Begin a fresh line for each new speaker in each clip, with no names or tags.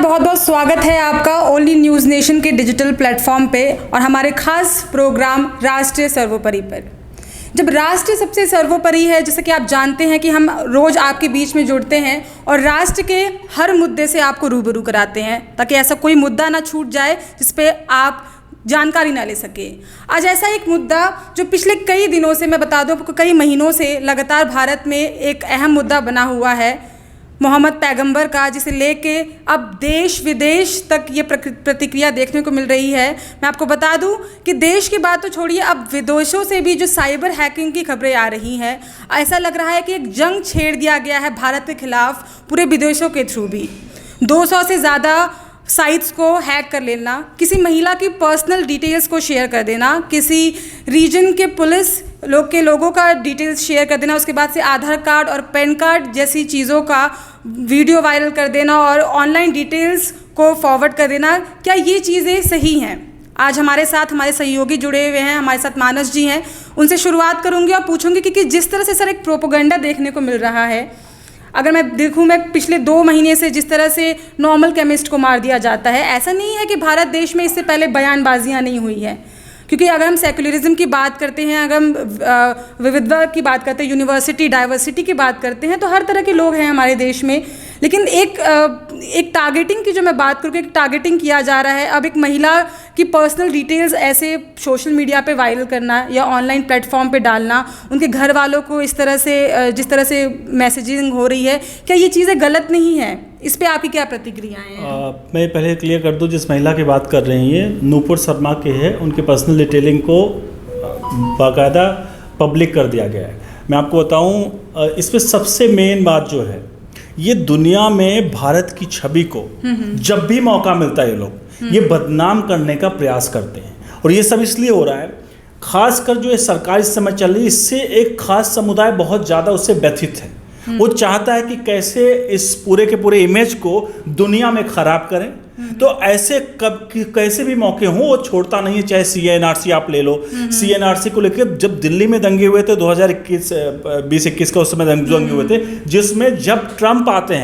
बहुत बहुत स्वागत है आपका ओनली न्यूज़ नेशन के डिजिटल प्लेटफॉर्म पे और हमारे खास प्रोग्राम राष्ट्रीय सर्वोपरि पर। जब राष्ट्र सबसे सर्वोपरि है, जैसे कि आप जानते हैं कि हम रोज़ आपके बीच में जुड़ते हैं और राष्ट्र के हर मुद्दे से आपको रूबरू कराते हैं ताकि ऐसा कोई मुद्दा ना छूट जाए जिस पे आप जानकारी ना ले सके। आज ऐसा एक मुद्दा जो पिछले कई दिनों से, मैं बता दूं आपको, कई महीनों से लगातार भारत में एक अहम मुद्दा बना हुआ है मोहम्मद पैगंबर का, जिसे लेके अब देश विदेश तक ये प्रतिक्रिया देखने को मिल रही है। मैं आपको बता दूं कि देश की बात तो छोड़िए, अब विदेशों से भी जो साइबर हैकिंग की खबरें आ रही हैं, ऐसा लग रहा है कि एक जंग छेड़ दिया गया है भारत के खिलाफ पूरे विदेशों के थ्रू भी। 200 से ज़्यादा साइट्स को हैक कर लेना, किसी महिला की पर्सनल डिटेल्स को शेयर कर देना, किसी रीजन के पुलिस लोगों का डिटेल्स शेयर कर देना, उसके बाद से आधार कार्ड और पैन कार्ड जैसी चीज़ों का वीडियो वायरल कर देना और ऑनलाइन डिटेल्स को फॉरवर्ड कर देना। क्या ये चीज़ें सही हैं? आज हमारे साथ हमारे सहयोगी जुड़े हुए हैं, हमारे साथ मानस जी हैं। उनसे शुरुआत करूंगी और पूछूंगी कि जिस तरह से सर एक प्रोपोगंडा देखने को मिल रहा है, अगर मैं देखूं, मैं पिछले 2 महीने से जिस तरह से नॉर्मल केमिस्ट को मार दिया जाता है, ऐसा नहीं है कि भारत देश में इससे पहले बयानबाजियां नहीं हुई हैं। क्योंकि अगर हम सेकुलरिज्म की बात करते हैं, अगर हम विविधता की बात करते हैं, यूनिवर्सिटी डाइवर्सिटी की बात करते हैं, तो हर तरह के लोग हैं हमारे देश में। लेकिन एक टारगेटिंग की जो मैं बात करूँ, एक टारगेटिंग किया जा रहा है। अब एक महिला की पर्सनल डिटेल्स ऐसे सोशल मीडिया पे वायरल करना या ऑनलाइन प्लेटफॉर्म पे डालना, उनके घर वालों को इस तरह से जिस तरह से मैसेजिंग हो रही है, क्या ये चीज़ें गलत नहीं है? इस पे आपकी क्या प्रतिक्रियाएं हैं?
मैं पहले क्लियर कर दूं, जिस महिला की बात कर रही हैं नूपुर शर्मा के है, उनके पर्सनल डिटेलिंग को बाकायदा पब्लिक कर दिया गया है। मैं आपको बताऊं, इसमें सबसे मेन बात जो है, ये दुनिया में भारत की छवि को जब भी मौका मिलता है ये लोग ये बदनाम करने का प्रयास करते हैं। और ये सब इसलिए हो रहा है, खासकर जो ये सरकारी समय चल रही है, इससे एक खास समुदाय बहुत ज़्यादा उससे व्यथित है। वो चाहता है कि कैसे इस पूरे के पूरे इमेज को दुनिया में खराब करें। तो ऐसे कैसे भी मौके हों वो छोड़ता नहीं है। चाहे CNRC आप ले लो, CNRC को लेकर जब दिल्ली में दंगे हुए थे 2021 का, उस समय दंगे हुए थे, जिसमें जब ट्रंप आते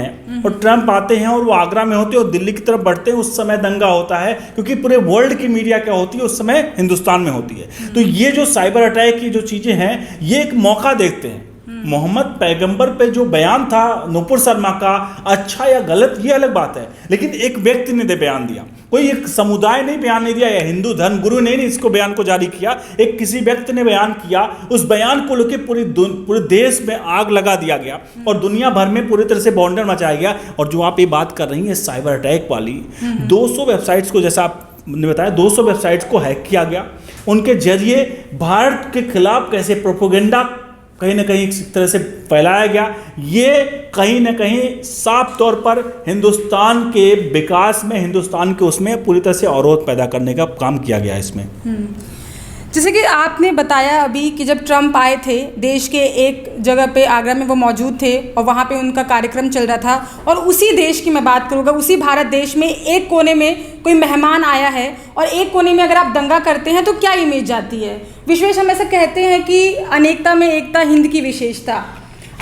हैं और वो आगरा में होते हैं और दिल्ली की तरफ बढ़ते हैं, उस समय दंगा होता है। क्योंकि पूरे वर्ल्ड की मीडिया क्या होती है उस समय, हिंदुस्तान में होती है। तो ये जो साइबर अटैक की जो चीज़ें हैं, ये एक मौका देखते हैं। मोहम्मद पैगंबर पे जो बयान था नूपुर शर्मा का, अच्छा या गलत ये अलग बात है, लेकिन एक व्यक्ति ने बयान दिया, कोई एक समुदाय ने बयान नहीं दिया, या हिंदू धर्म गुरु ने इसको बयान को जारी किया, एक किसी व्यक्ति ने बयान किया। उस बयान को लेकर पूरे देश में आग लगा दिया गया और दुनिया भर में पूरी तरह से बॉन्डर मचाया गया। और जो आप ये बात कर रही हैं साइबर अटैक वाली, 200 वेबसाइट्स को, जैसा आपने बताया, 200 वेबसाइट्स को हैक किया गया। उनके जरिए भारत के खिलाफ कैसे प्रोपोगेंडा कहीं ना कहीं इस तरह से फैलाया गया, ये कहीं ना कहीं साफ तौर पर हिंदुस्तान के विकास में, हिंदुस्तान के उसमें पूरी तरह से अवरोध पैदा करने का काम किया गया इसमें।
जैसे कि आपने बताया अभी कि जब ट्रंप आए थे, देश के एक जगह पे आगरा में वो मौजूद थे और वहाँ पे उनका कार्यक्रम चल रहा था, और उसी देश की मैं बात करूँगा, उसी भारत देश में एक कोने में कोई मेहमान आया है और एक कोने में अगर आप दंगा करते हैं तो क्या इमेज जाती है? विश्वेश, हम ऐसा कहते हैं कि अनेकता में एकता, हिंद की विशेषता,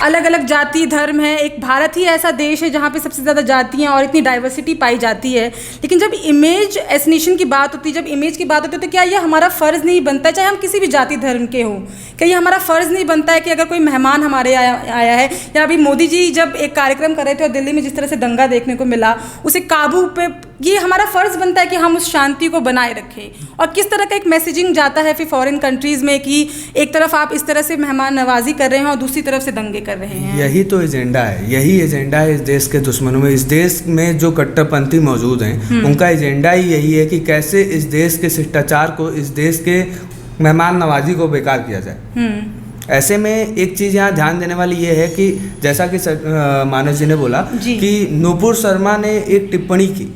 अलग अलग जाति धर्म है। एक भारत ही ऐसा देश है जहाँ पे सबसे ज़्यादा जातियाँ और इतनी डाइवर्सिटी पाई जाती है। लेकिन जब इमेज एसनेशन की बात होती है, जब इमेज की बात होती है, तो क्या ये हमारा फ़र्ज़ नहीं बनता है, चाहे हम किसी भी जाति धर्म के हों, क्या ये हमारा फ़र्ज़ नहीं बनता है कि अगर कोई मेहमान हमारे आया है, या अभी मोदी जी जब एक कार्यक्रम कर रहे थे और दिल्ली में जिस तरह से दंगा देखने को मिला, उसे काबू पे, ये हमारा फ़र्ज़ बनता है कि हम उस शांति को बनाए रखें। और किस तरह का एक मैसेजिंग जाता है फिर फॉरेन कंट्रीज़ में कि एक तरफ आप इस तरह से मेहमान नवाजी कर रहे हैं और दूसरी तरफ से दंगे कर रहे हैं।
यही तो एजेंडा है, यही एजेंडा है इस देश के दुश्मनों में। इस देश में जो कट्टरपंथी मौजूद हैं, उनका एजेंडा ही यही है कि कैसे इस देश के शिष्टाचार को, इस देश के मेहमान नवाजी को बेकार किया जाए। ऐसे में एक चीज़ यहाँ ध्यान देने वाली ये है कि जैसा कि मानस जी ने बोला कि नूपुर शर्मा ने एक टिप्पणी की,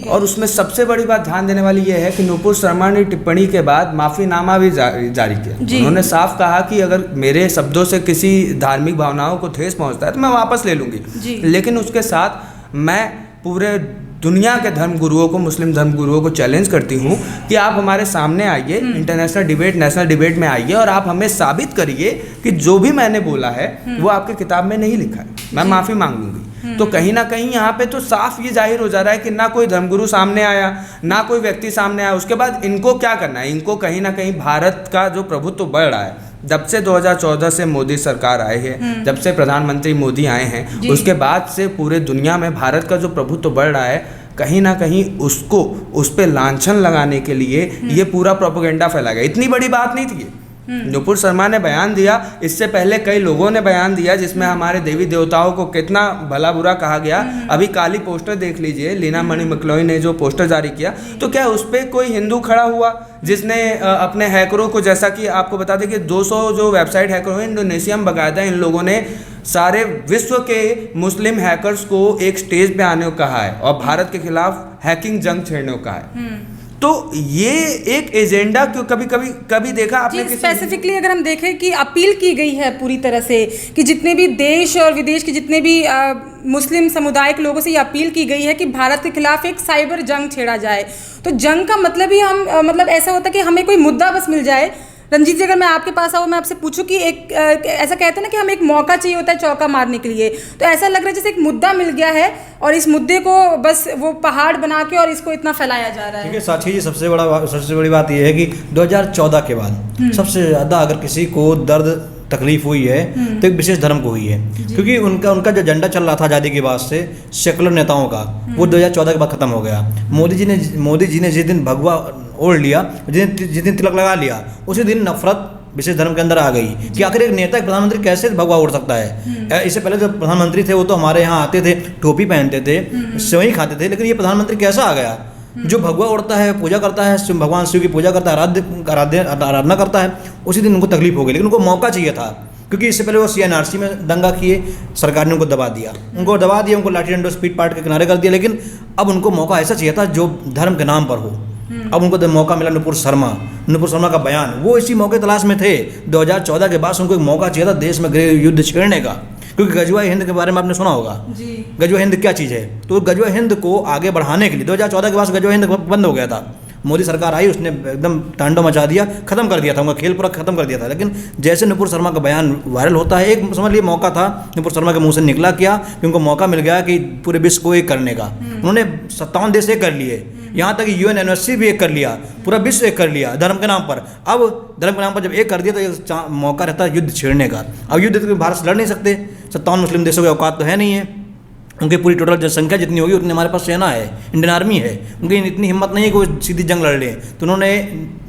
और उसमें सबसे बड़ी बात ध्यान देने वाली यह है कि नूपुर शर्मा ने टिप्पणी के बाद माफ़ीनामा भी जारी किया। उन्होंने साफ कहा कि अगर मेरे शब्दों से किसी धार्मिक भावनाओं को ठेस पहुंचता है तो मैं वापस ले लूँगी, लेकिन उसके साथ मैं पूरे दुनिया के धर्म गुरुओं को, मुस्लिम धर्म गुरुओं को चैलेंज करती हूँ कि आप हमारे सामने आइए, इंटरनेशनल डिबेट, नेशनल डिबेट में आइए और आप हमें साबित करिए कि जो भी मैंने बोला है वो आपके किताब में नहीं लिखा है। मैं माफ़ी मांग लूँगी। तो कहीं ना कहीं यहाँ पे तो साफ ये जाहिर हो जा रहा है कि ना कोई धर्मगुरु सामने आया, ना कोई व्यक्ति सामने आया। उसके बाद इनको क्या करना है, इनको कहीं ना कहीं भारत का जो प्रभुत्व बढ़ रहा है, जब से 2014 से मोदी सरकार आए है, जब से प्रधानमंत्री मोदी आए हैं, उसके बाद से पूरे दुनिया में भारत का जो प्रभुत्व बढ़ रहा है, कहीं ना कहीं उसको उस पे लांछन लगाने के लिए ये पूरा प्रोपेगेंडा फैला गया। इतनी बड़ी बात नहीं थी। नुपुर शर्मा ने बयान दिया, इससे पहले कई लोगों ने बयान दिया जिसमें हमारे देवी देवताओं को कितना भला बुरा कहा गया। अभी काली पोस्टर देख लीजिए, लीना मणि मैक्लोई ने जो पोस्टर जारी किया, तो क्या उस पर कोई हिंदू खड़ा हुआ जिसने अपने हैकरों को, जैसा कि आपको बता दें कि 200 जो वेबसाइट हैकर हुए इंडोनेशिया में, बाकायदा इन लोगों ने सारे विश्व के मुस्लिम हैकर्स को एक स्टेज पे आने को कहा है और भारत के खिलाफ हैकिंग जंग छेड़ने को कहा है। तो ये एक एजेंडा क्यों कभी देखा आपने?
स्पेसिफिकली अगर हम देखें कि अपील की गई है पूरी तरह से कि जितने भी देश और विदेश के जितने भी मुस्लिम समुदाय के लोगों से ये अपील की गई है कि भारत के खिलाफ एक साइबर जंग छेड़ा जाए। तो जंग का मतलब ही हम मतलब ऐसा होता है कि हमें कोई मुद्दा बस मिल जाए। रंजीत जी, अगर मैं आपके पास आऊँ, मैं आपसे पूछूं कि एक ऐसा कहते हैं ना कि हमें एक मौका चाहिए होता है चौका मारने के लिए, तो ऐसा लग रहा है जैसे एक मुद्दा मिल गया है और इस मुद्दे को बस वो पहाड़ बना के और इसको इतना फैलाया जा रहा है।
ठीक है साक्षी जी, सबसे बड़ी बात यह है कि 2014 के बाद सबसे ज़्यादा अगर किसी को दर्द तकलीफ हुई है तो एक विशेष धर्म को हुई है, क्योंकि उनका जो एजेंडा चल रहा था आज़ादी के बाद से सेकुलर नेताओं का, वो 2014 के बाद खत्म हो गया। मोदी जी ने जिस दिन भगवा ओढ़ लिया, जिस दिन तिलक लगा लिया, उसी दिन नफरत विशेष धर्म के अंदर आ गई कि आखिर एक नेता, एक प्रधानमंत्री कैसे भगवा ओढ़ सकता है। इससे पहले जब प्रधानमंत्री थे वो तो हमारे यहाँ आते थे, टोपी पहनते थे, सेवई खाते थे, लेकिन ये प्रधानमंत्री कैसा आ गया जो भगवा ओढ़ता है, पूजा करता है, भगवान शिव की पूजा करता है, आराधना करता है। उसी दिन उनको तकलीफ हो गई, लेकिन उनको मौका चाहिए था, क्योंकि इससे पहले वो CNRC में दंगा किए, सरकार ने उनको दबा दिया, उनको लाठी डंडो स्पीड पार्ट के किनारे कर दिया। लेकिन अब उनको मौका ऐसा चाहिए था जो धर्म के नाम पर हो। अब उनको मौका मिला, नुपुर शर्मा का बयान, वो इसी मौके तलाश में थे। 2014 के बाद उनको एक मौका चाहिए था देश में गृह युद्ध छेड़ने का, क्योंकि गजवा हिंद के बारे में आपने सुना होगा। गजवा हिंद क्या चीज़ है, तो गजवा हिंद को आगे बढ़ाने के लिए 2014 के बाद गजवा हिंद बंद हो गया था। मोदी सरकार आई, उसने एकदम तांडव मचा दिया, खत्म कर दिया था, उनका खेल पूरा खत्म कर दिया था। लेकिन जैसे नुपुर शर्मा का बयान वायरल होता है, एक समझ लिए मौका था नुपुर शर्मा के मुंह से निकला, क्या कि उनको मौका मिल गया कि पूरे विश्व को एक करने का। उन्होंने 57 देश एक कर लिए, यहाँ तक UN एनिवर्सरी भी एक कर लिया, पूरा विश्व एक कर लिया धर्म के नाम पर। अब धर्म के नाम पर जब एक कर दिया तो मौका रहता है युद्ध छेड़ने का। अब युद्ध तो भारत से लड़ नहीं सकते, 57 मुस्लिम देशों की औकात तो है नहीं है, उनकी पूरी टोटल जनसंख्या जितनी होगी उतनी हमारे पास सेना है, इंडियन आर्मी है, उनकी इतनी हिम्मत नहीं है कि वो सीधी जंग लड़ लें। तो उन्होंने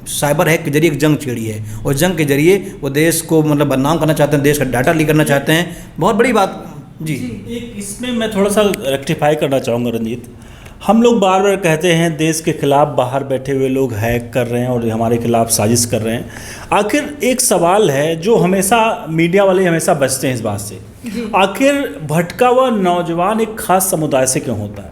साइबर हैक के जरिए एक जंग छेड़ी है, और जंग के जरिए वो देश को मतलब बदनाम करना चाहते हैं, देश का डाटा लीक करना चाहते हैं। बहुत बड़ी बात जी।
एक इसमें मैं थोड़ा सा रेक्टिफाई करना चाहूँगा रंजीत। हम लोग बार बार कहते हैं देश के खिलाफ बाहर बैठे हुए लोग हैक कर रहे हैं और हमारे खिलाफ साजिश कर रहे हैं। आखिर एक सवाल है जो हमेशा मीडिया वाले हमेशा बचते हैं इस बात से, आखिर भटका हुआ नौजवान एक खास समुदाय से क्यों होता है?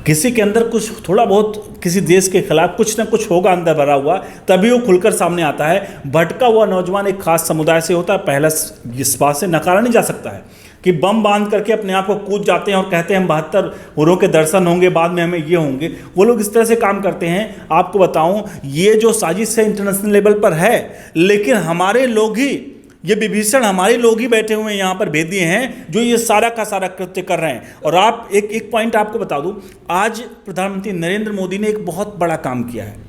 किसी के अंदर कुछ थोड़ा बहुत किसी देश के खिलाफ कुछ ना कुछ होगा अंदर भरा हुआ, तभी वो खुलकर सामने आता है। भटका हुआ नौजवान एक खास समुदाय से होता है। पहला इस बात से नकारा नहीं जा सकता है कि बम बांध करके अपने आप को कूद जाते हैं और कहते हैं हम 72 हुर्रों के दर्शन होंगे, बाद में हमें ये होंगे। वो लोग इस तरह से काम करते हैं। आपको बताऊं, ये जो साजिश है इंटरनेशनल लेवल पर है, लेकिन हमारे लोग ही, ये विभीषण हमारे लोग ही बैठे हुए हैं यहाँ पर, भेदिए हैं जो ये सारा का सारा कृत्य कर रहे हैं। और आप एक पॉइंट आपको बता दूं, आज प्रधानमंत्री नरेंद्र मोदी ने एक बहुत बड़ा काम किया है।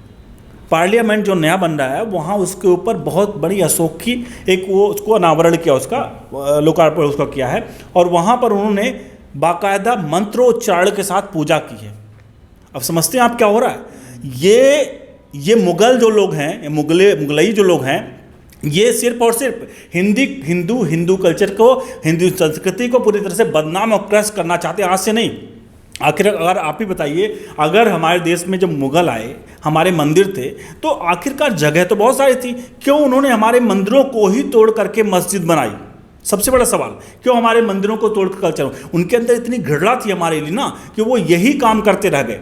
पार्लियामेंट जो नया बन रहा है वहाँ उसके ऊपर बहुत बड़ी अशोक की एक वो उसको अनावरण किया, उसका लोकार्पण उसका किया है, और वहाँ पर उन्होंने बाकायदा मंत्रोच्चारण के साथ पूजा की है। अब समझते हैं आप क्या हो रहा है। ये मुगल जो लोग हैं, मुगलई जो लोग हैं, ये सिर्फ और सिर्फ हिंदू कल्चर को, हिंदू संस्कृति को पूरी तरह से बदनाम और क्रश करना चाहते हैं, आज से नहीं। आखिर अगर आप ही बताइए, अगर हमारे देश में जब मुगल आए, हमारे मंदिर थे, तो आखिरकार जगह तो बहुत सारी थी, क्यों उन्होंने हमारे मंदिरों को ही तोड़ करके मस्जिद बनाई? सबसे बड़ा सवाल, क्यों हमारे मंदिरों को तोड़ कर कल्चर? उनके अंदर इतनी घृणा थी हमारे लिए ना कि वो यही काम करते रह गए।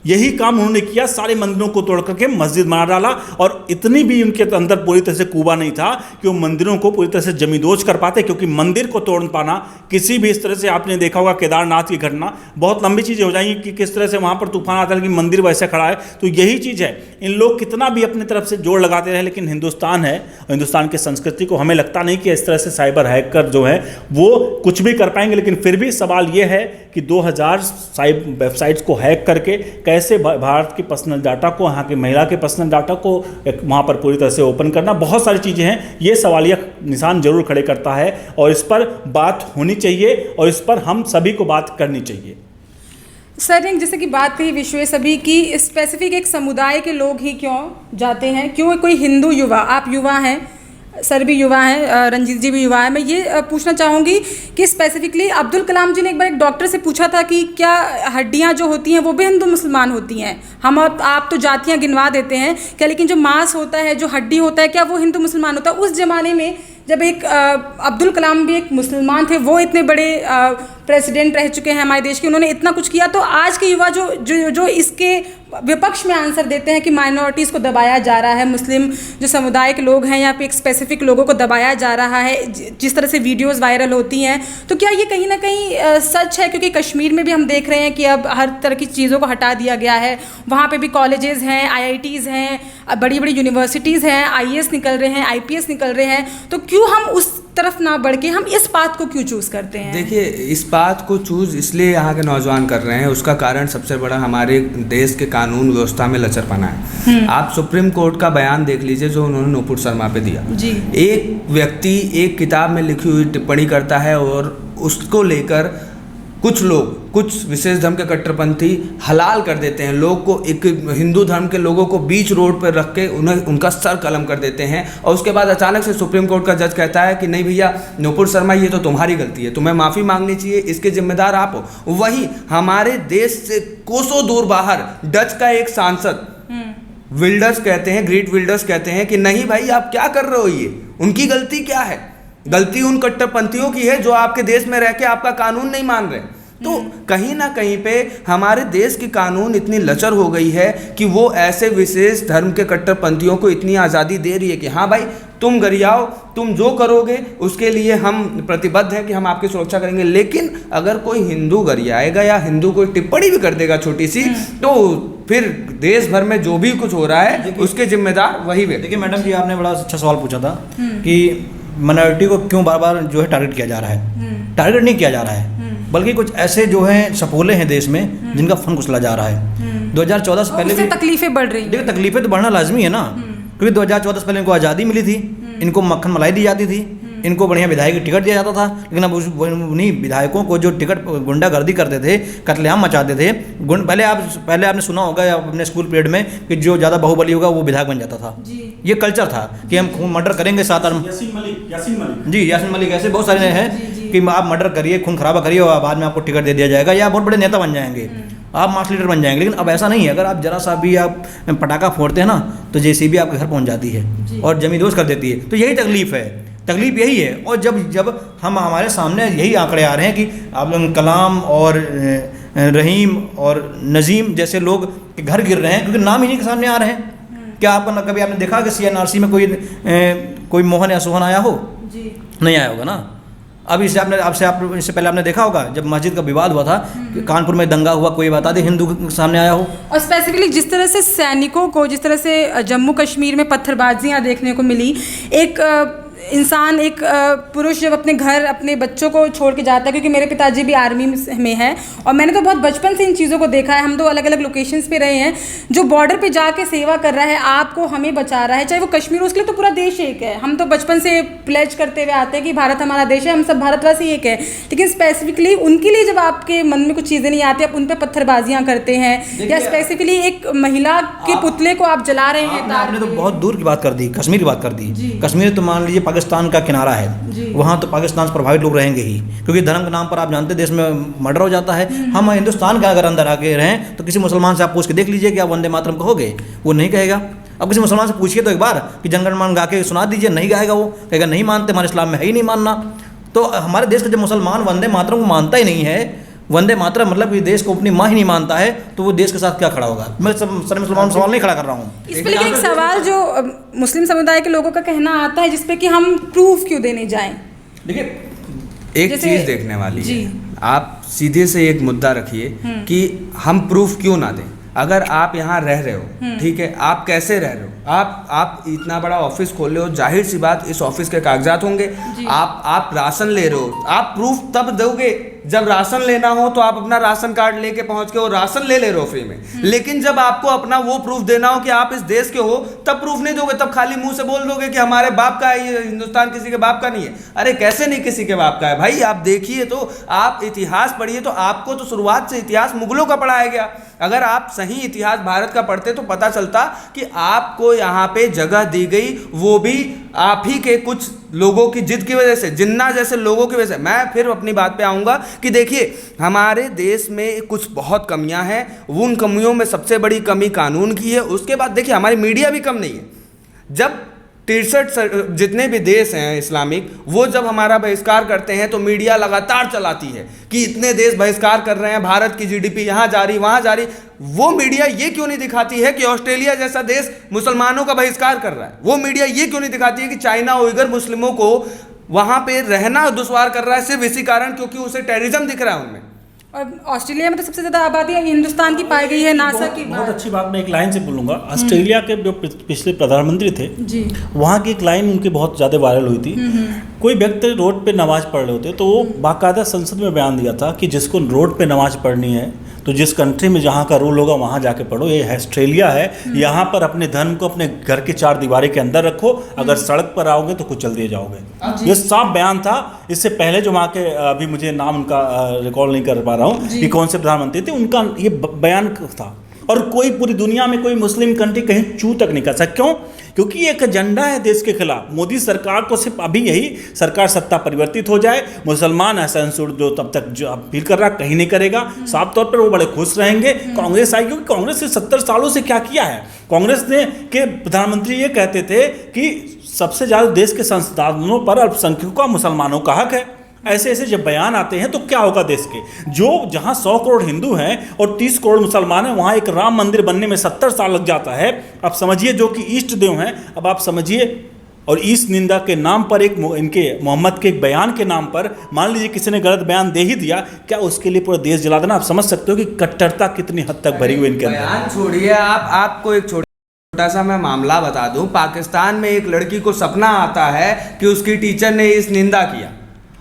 यही काम उन्होंने किया, सारे मंदिरों को तोड़ करके मस्जिद बना डाला। और इतनी भी उनके अंदर पूरी तरह से कूबा नहीं था कि वो मंदिरों को पूरी तरह से जमींदोज कर पाते, क्योंकि मंदिर को तोड़ पाना किसी भी इस तरह से, आपने देखा होगा केदारनाथ की घटना, बहुत लंबी चीज़ें हो जाएंगी कि किस तरह से वहाँ पर तूफान आता है, लेकिन मंदिर वैसे खड़ा है। तो यही चीज़ है, इन लोग कितना भी अपनी तरफ से जोड़ लगाते रहे, लेकिन हिंदुस्तान है, हिंदुस्तान की संस्कृति को हमें लगता नहीं कि इस तरह से साइबर हैकर जो है वो कुछ भी कर पाएंगे। लेकिन फिर भी सवाल ये है कि 2000 वेबसाइट्स को हैक करके कैसे भारत की पर्सनल डाटा को, वहाँ की महिला के पर्सनल डाटा को वहाँ पर पूरी तरह से ओपन करना, बहुत सारी चीज़ें हैं। ये सवालिया निशान जरूर खड़े करता है और इस पर बात होनी चाहिए और इस पर हम सभी को बात करनी चाहिए।
सर ने जैसे कि बात कही विश्वेश अभी कि स्पेसिफिक एक समुदाय के लोग ही क्यों जाते हैं, क्यों कोई हिंदू युवा, आप युवा हैं, सर भी युवा हैं, रंजीत जी भी युवा है, मैं ये पूछना चाहूँगी कि स्पेसिफिकली अब्दुल कलाम जी ने एक बार एक डॉक्टर से पूछा था कि क्या हड्डियाँ जो होती हैं वो भी हिंदू मुसलमान होती हैं, हम आप तो जातियाँ गिनवा देते हैं क्या, लेकिन जो मांस होता है, जो हड्डी होता है, क्या वो हिंदू मुसलमान होता है। उस ज़माने में जब एक अब्दुल कलाम भी एक मुसलमान थे, वो इतने बड़े प्रेसिडेंट रह चुके हैं हमारे देश के, उन्होंने इतना कुछ किया, तो आज के युवा जो इसके विपक्ष में आंसर देते हैं कि माइनॉरिटीज़ को दबाया जा रहा है, मुस्लिम जो समुदाय के लोग हैं या फिर एक स्पेसिफिक लोगों को दबाया जा रहा है, जिस तरह से वीडियोस वायरल होती हैं, तो क्या ये कहीं ना कहीं सच है? क्योंकि कश्मीर में भी हम देख रहे हैं कि अब हर तरह की चीज़ों को हटा दिया गया है, वहाँ पे भी कॉलेजेस हैं, IITs हैं, बड़ी बड़ी यूनिवर्सिटीज़ हैं, IAS निकल रहे हैं, IPS निकल रहे हैं, तो क्यों हम उस तरफ ना बढ़ के हम इस बात को क्यों चूज़ करते हैं?
देखिए, इस बात को चूज़ इसलिए यहाँ के नौजवान कर रहे हैं, उसका कारण सबसे बड़ा हमारे देश के कानून व्यवस्था में लचरपना है। आप सुप्रीम कोर्ट का बयान देख लीजिए जो उन्होंने नूपुर शर्मा पे दिया जी। एक व्यक्ति एक किताब में लिखी हुई टिप्पणी करता है और उसको लेकर कुछ लोग, कुछ विशेष धर्म के कट्टरपंथी हलाल कर देते हैं, लोग को, एक हिंदू धर्म के लोगों को बीच रोड पर रख के उन्हें उनका सर कलम कर देते हैं, और उसके बाद अचानक से सुप्रीम कोर्ट का जज कहता है कि नहीं भैया नूपुर शर्मा ये तो तुम्हारी गलती है, तुम्हें माफ़ी मांगनी चाहिए, इसके जिम्मेदार आप हो। वहीं हमारे देश से कोसों दूर बाहर डच का एक सांसद विल्डर्स कहते हैं, ग्रीट विल्डर्स कहते हैं कि नहीं भाई आप क्या कर रहे हो, ये उनकी गलती क्या है, गलती उन कट्टरपंथियों की है जो आपके देश में रह के आपका कानून नहीं मान रहे। तो कहीं ना कहीं पे हमारे देश की कानून इतनी लचर हो गई है कि वो ऐसे विशेष धर्म के कट्टरपंथियों को इतनी आज़ादी दे रही है कि हाँ भाई तुम गरियाओ, तुम जो करोगे उसके लिए हम प्रतिबद्ध हैं कि हम आपकी सुरक्षा करेंगे। लेकिन अगर कोई हिंदू गरियाएगा या हिंदू कोई टिप्पणी भी कर देगा छोटी सी, तो फिर देश भर में जो भी कुछ हो रहा है उसके जिम्मेदार वही व्यक्ति।
देखिए मैडम जी, आपने बड़ा अच्छा सवाल पूछा था कि माइनॉरिटी को क्यों बार बार जो है टारगेट किया जा रहा है। टारगेट नहीं किया जा रहा है, बल्कि कुछ ऐसे जो हैं सपोले हैं देश में जिनका फन कुचला जा रहा है। 2014 से पहले भी तकलीफें बढ़ रही हैं। देखिए तकलीफें तो बढ़ना लाजमी है ना, क्योंकि 2014 से पहले इनको आज़ादी मिली थी, इनको मक्खन मलाई दी जाती थी, इनको बढ़िया विधायक की टिकट दिया जाता था। लेकिन अब उन्हीं विधायकों को जो टिकट गुंडागर्दी करते थे, कत्लेआम मचाते थे, पहले आपने सुना होगा या अपने स्कूल पीरियड में कि जो ज़्यादा बाहुबली होगा वो विधायक बन जाता था। ये कल्चर था कि हम खून मर्डर करेंगे, साथ यासीन मलिक ऐसे बहुत सारे हैं कि आप मर्डर करिए, खून खराबा करिए और बाद में आपको टिकट दे दिया जाएगा या बहुत बड़े नेता बन जाएंगे, आप मास लीडर बन जाएंगे। लेकिन अब ऐसा नहीं है, अगर आप जरा सा भी आप पटाखा फोड़ते हैं ना तो JCB आपके घर पहुंच जाती है और जमींदोज कर देती है। तो यही तकलीफ यही है। और जब हम हमारे सामने यही आंकड़े आ रहे हैं कि आप कलाम और रहीम और नजीम जैसे लोग के घर गिर रहे हैं क्योंकि नाम इन्हीं के सामने आ रहे हैं। क्या कभी आपने देखा कि CNRC में कोई मोहन या सोहन आया हो? नहीं आया होगा ना। अब इससे पहले आपने देखा होगा जब मस्जिद का विवाद हुआ था, कानपुर में दंगा हुआ, कोई बता दे हिंदू सामने आया हो?
और स्पेसिफिकली जिस तरह से सैनिकों को, जिस तरह से जम्मू कश्मीर में पत्थरबाजियां देखने को मिली, एक इंसान, एक पुरुष जब अपने घर अपने बच्चों को छोड़ के जाता है, क्योंकि मेरे पिताजी भी आर्मी में हैं और मैंने तो बहुत बचपन से इन चीज़ों को देखा है। हम दो अलग अलग लोकेशंस पे रहे हैं। जो बॉर्डर पे जाके सेवा कर रहा है, आपको हमें बचा रहा है, चाहे वो कश्मीर हो, उसके लिए तो पूरा देश एक है। हम तो बचपन से प्लेज करते हुए आते हैं कि भारत हमारा देश है, हम सब भारतवासी एक है। लेकिन स्पेसिफिकली उनके लिए जब आपके मन में कुछ चीज़ें नहीं आती, आप उन पर पत्थरबाजियाँ करते हैं, या स्पेसिफिकली एक महिला के पुतले को आप जला रहे हैं।
आपने तो बहुत दूर की बात कर दी, कश्मीर की बात कर दी। कश्मीर तो मान लीजिए पाकिस्तान का किनारा है, वहाँ तो पाकिस्तान से प्रभावित लोग रहेंगे ही, क्योंकि धर्म के नाम पर आप जानते हैं देश में मर्डर हो जाता है। हम हिंदुस्तान के अगर अंदर आके रहें तो किसी मुसलमान से आप पूछ के देख लीजिए कि आप वंदे मातरम कहोगे, वो नहीं कहेगा। अब किसी मुसलमान से पूछिए तो एक बार कि जनगणमन गा के सुना दीजिए, नहीं गाएगा, वो कहेगा नहीं मानते, हमारे इस्लाम में है ही नहीं मानना। तो हमारे देश का जब मुसलमान वंदे मातरम को मानता ही नहीं है वंदे मातरम मतलब ये देश को अपनी माँ ही नहीं मानता है, तो वो देश के साथ क्या खड़ा होगा। मैं सर मुसलमान सवाल नहीं खड़ा कर रहा हूँ।
इस पे लेकिन एक सवाल जो मुस्लिम समुदाय के लोगों का कहना आता है, जिसपे कि हम प्रूफ क्यों देने जाएं।
देखिए एक
जैसे-
चीज देखने वाली
जी।
है, आप सीधे से एक मुद्दा रखिए कि हम प्रूफ क्यों ना दें। अगर आप यहाँ रह रहे हो, ठीक है, आप कैसे रह रहे हो, आप इतना बड़ा ऑफिस खोल रहे हो, जाहिर सी बात इस ऑफिस के कागजात होंगे। आप राशन ले रहे हो, आप प्रूफ तब दोगे जब राशन लेना हो, तो आप अपना राशन कार्ड लेके पहुंच के वो राशन ले रहे हो फ्री में। लेकिन जब आपको अपना वो प्रूफ देना हो कि आप इस देश के हो, तब प्रूफ नहीं दोगे, तब खाली मुंह से बोल दोगे कि हमारे बाप का है, ये हिंदुस्तान किसी के बाप का नहीं है। अरे कैसे नहीं किसी के बाप का है भाई, आप देखिए तो, आप इतिहास पढ़िए तो आपको तो शुरुआत से इतिहास मुगलों का पढ़ाया गया। अगर आप सही इतिहास भारत का पढ़ते तो पता चलता कि आपको यहाँ पे जगह दी गई, वो भी आप ही के कुछ लोगों की जिद की वजह से, जिन्ना जैसे लोगों की वजह से। मैं फिर अपनी बात पे आऊँगा कि देखिए हमारे देश में कुछ बहुत कमियां हैं, उन कमियों में सबसे बड़ी कमी कानून की है। उसके बाद देखिए हमारी मीडिया भी कम नहीं है। जब 63 जितने भी देश हैं इस्लामिक, वो जब हमारा बहिष्कार करते हैं तो मीडिया लगातार चलाती है कि इतने देश बहिष्कार कर रहे हैं, भारत की जीडीपी यहाँ जा रही वहाँ जा रही। वो मीडिया ये क्यों नहीं दिखाती है कि ऑस्ट्रेलिया जैसा देश मुसलमानों का बहिष्कार कर रहा है। वो मीडिया ये क्यों नहीं दिखाती है कि चाइना उइगर मुस्लिमों को वहाँ पे रहना दुश्वार कर रहा है, सिर्फ इसी कारण क्योंकि उसे टेररिज्म दिख रहा है उनमें।
और ऑस्ट्रेलिया में तो सबसे ज़्यादा आबादी हिंदुस्तान की पाई गई है, नासा की।
बहुत अच्छी बात, मैं एक लाइन से बोलूँगा। ऑस्ट्रेलिया के जो पिछले प्रधानमंत्री थे
जी,
वहाँ की एक लाइन उनकी बहुत ज़्यादा वायरल हुई थी। कोई व्यक्ति रोड पे नमाज पढ़ रहे होते तो वो बाकायदा संसद में बयान दिया था कि जिसको रोड पे नमाज पढ़नी है तो जिस कंट्री में जहाँ का रूल होगा वहाँ जाके पढ़ो। ये ऑस्ट्रेलिया है, यहाँ पर अपने धर्म को अपने घर की 4 दीवारी के अंदर रखो, अगर सड़क पर आओगे तो कुचल दिए जाओगे। ये साफ बयान था। इससे पहले जो वहाँ के, अभी मुझे नाम उनका रिकॉल नहीं कर पा रहा हूँ कि कौन से प्रधानमंत्री थे, उनका ये बयान था। और कोई पूरी दुनिया में कोई मुस्लिम कंट्री कहीं चू तक नहीं कर सकता। क्यों? क्योंकि एक एजेंडा है देश के खिलाफ। मोदी सरकार को सिर्फ अभी यही सरकार सत्ता परिवर्तित हो जाए, मुसलमान असहिष्णुता जो तब तक जो अपील कर रहा कहीं नहीं करेगा। साफ तौर पर वो बड़े खुश रहेंगे। कांग्रेस आई, क्योंकि कांग्रेस ने 70 सालों से क्या किया है। कांग्रेस ने के प्रधानमंत्री ये कहते थे कि सबसे ज़्यादा देश के संसाधनों पर अल्पसंख्यकों का, मुसलमानों का हक है। ऐसे ऐसे जब बयान आते हैं तो क्या होगा देश के, जो जहां 100 करोड़ हिंदू हैं और 30 करोड़ मुसलमान हैं, वहां एक राम मंदिर बनने में 70 साल लग जाता है। अब समझिए जो कि ईष्ट देव हैं, अब आप समझिए। और इस निंदा के नाम पर, एक इनके मोहम्मद के एक बयान के नाम पर, मान लीजिए किसी ने गलत बयान दे ही दिया, क्या उसके लिए पूरा देश जला देना? आप समझ सकते हो कि कट्टरता कितनी हद तक भरी हुई इनके अंदर।
बयान छोड़िए, आपको एक छोटा सा मैं मामला बता दूं। पाकिस्तान में एक लड़की को सपना आता है कि उसकी टीचर ने इस निंदा किया,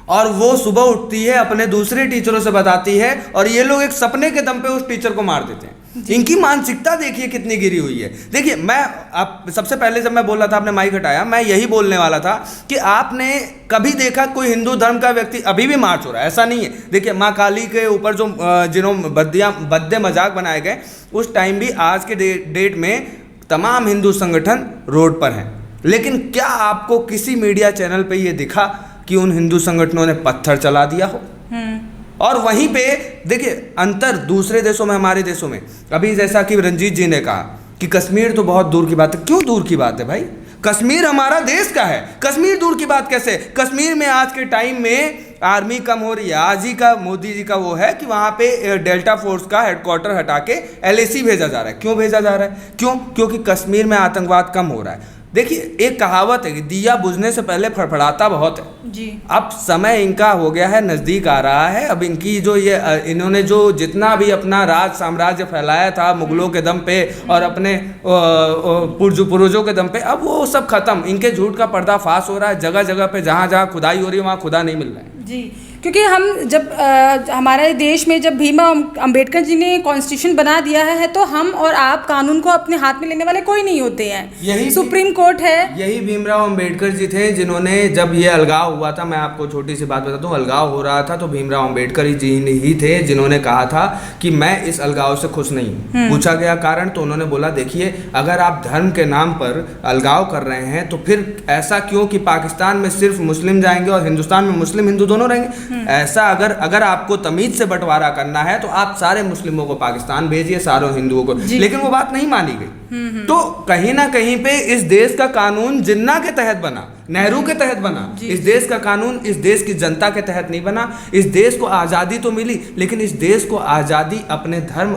और वो सुबह उठती है, अपने दूसरे टीचरों से बताती है, और ये लोग एक सपने के दम पे उस टीचर को मार देते हैं। इनकी मानसिकता देखिए कितनी गिरी हुई है। देखिए मैं आप सबसे पहले जब मैं बोल रहा था, आपने माइक हटाया, मैं यही बोलने वाला था कि आपने कभी देखा कोई हिंदू धर्म का व्यक्ति अभी भी मार्च हो रहा है? ऐसा नहीं है। देखिए माँ काली के ऊपर जो जिन्होंने बद्दे मजाक बनाए गए, उस टाइम भी आज के डेट में तमाम हिंदू संगठन रोड पर हैं। लेकिन क्या आपको किसी मीडिया चैनल पर यह दिखा कि उन हिंदू संगठनों ने पत्थर चला दिया हो? और वहीं पे देखिए अंतर दूसरे देशों में, हमारे देशों में, अभी जैसा कि रंजीत जी ने कहा कि कश्मीर तो बहुत दूर की बात है। क्यों दूर की बात है भाई? कश्मीर हमारा देश का है। कश्मीर दूर की बात कैसे? कश्मीर में आज के टाइम में आर्मी कम हो रही है। आज ही का मोदी जी का वो है कि वहाँ पे डेल्टा फोर्स का हेडक्वार्टर हटा के LAC भेजा जा रहा है। क्यों भेजा जा रहा है? क्यों? क्योंकि कश्मीर में आतंकवाद कम हो रहा है। देखिए एक कहावत है कि दिया बुझने से पहले फड़फड़ाता बहुत है
जी।
अब समय इनका हो गया है, नज़दीक आ रहा है। अब इनकी जो ये इन्होंने जो जितना भी अपना राज साम्राज्य फैलाया था मुगलों के दम पे और अपने पूर्वजों के दम पे, अब वो सब खत्म। इनके झूठ का पर्दाफाश हो रहा है। जगह जगह पे जहाँ जहाँ खुदाई हो रही है वहाँ खुदा नहीं मिल रहा है
जी। क्योंकि हम जब हमारे देश में जब भीमराव अंबेडकर जी ने कॉन्स्टिट्यूशन बना दिया है तो हम और आप कानून को अपने हाथ में लेने वाले कोई नहीं होते हैं।
यही
सुप्रीम कोर्ट है।
यही भीमराव अंबेडकर जी थे जिन्होंने, जब ये अलगाव हुआ था, मैं आपको छोटी सी बात बताता हूँ, अलगाव हो रहा था तो भीमराव अंबेडकर जी ही थे जिन्होंने कहा था कि मैं इस अलगाव से खुश नहीं हूँ। पूछा गया कारण तो उन्होंने बोला देखिए अगर आप धर्म के नाम पर अलगाव कर रहे हैं तो फिर ऐसा क्यों कि पाकिस्तान में सिर्फ मुस्लिम जाएंगे और हिंदुस्तान में मुस्लिम हिंदू दोनों रहेंगे? ऐसा अगर आपको तमीज से बंटवारा करना है तो आप सारे मुस्लिमों को पाकिस्तान भेजिए, सारे हिंदुओं को, लेकिन वो बात नहीं मानी गई। तो कहीं ना कहीं पे इस देश का कानून जिन्ना के तहत बना, नेहरू के तहत बना। इस देश का कानून इस देश की जनता के तहत नहीं बना। इस देश को आज़ादी तो मिली, लेकिन इस देश को आज़ादी अपने धर्म,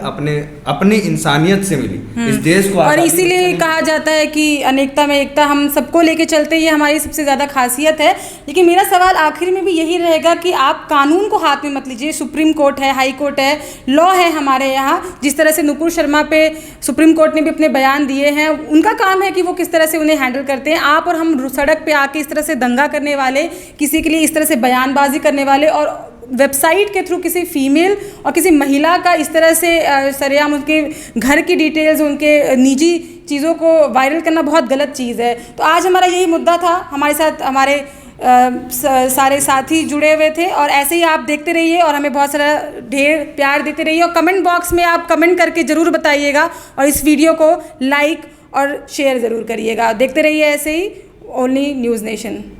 अपनी इंसानियत से मिली। इस देश को
और इसीलिए कहा जाता है कि अनेकता में एकता, हम सबको लेके चलते, ये हमारी सबसे ज़्यादा खासियत है। लेकिन मेरा सवाल आखिर में भी यही रहेगा कि आप कानून को हाथ में मत लीजिए। सुप्रीम कोर्ट है, हाई कोर्ट है, लॉ है हमारे यहाँ। जिस तरह से नुपुर शर्मा पे सुप्रीम कोर्ट ने भी अपने बयान दिए हैं, उनका काम है कि वो किस तरह से उन्हें हैंडल करते हैं। आप और हम सड़क पे आके इस तरह से दंगा करने वाले, किसी के लिए इस तरह से बयानबाजी करने वाले और वेबसाइट के थ्रू किसी फीमेल और किसी महिला का इस तरह से सरेआम उनके घर की डिटेल्स, उनके निजी चीज़ों को वायरल करना बहुत गलत चीज़ है। तो आज हमारा यही मुद्दा था। हमारे साथ हमारे सारे साथी जुड़े हुए थे और ऐसे ही आप देखते रहिए और हमें बहुत सारा ढेर प्यार देते रहिए। और कमेंट बॉक्स में आप कमेंट करके ज़रूर बताइएगा और इस वीडियो को लाइक और शेयर ज़रूर करिएगा। देखते रहिए ऐसे ही ओनली न्यूज़ नेशन।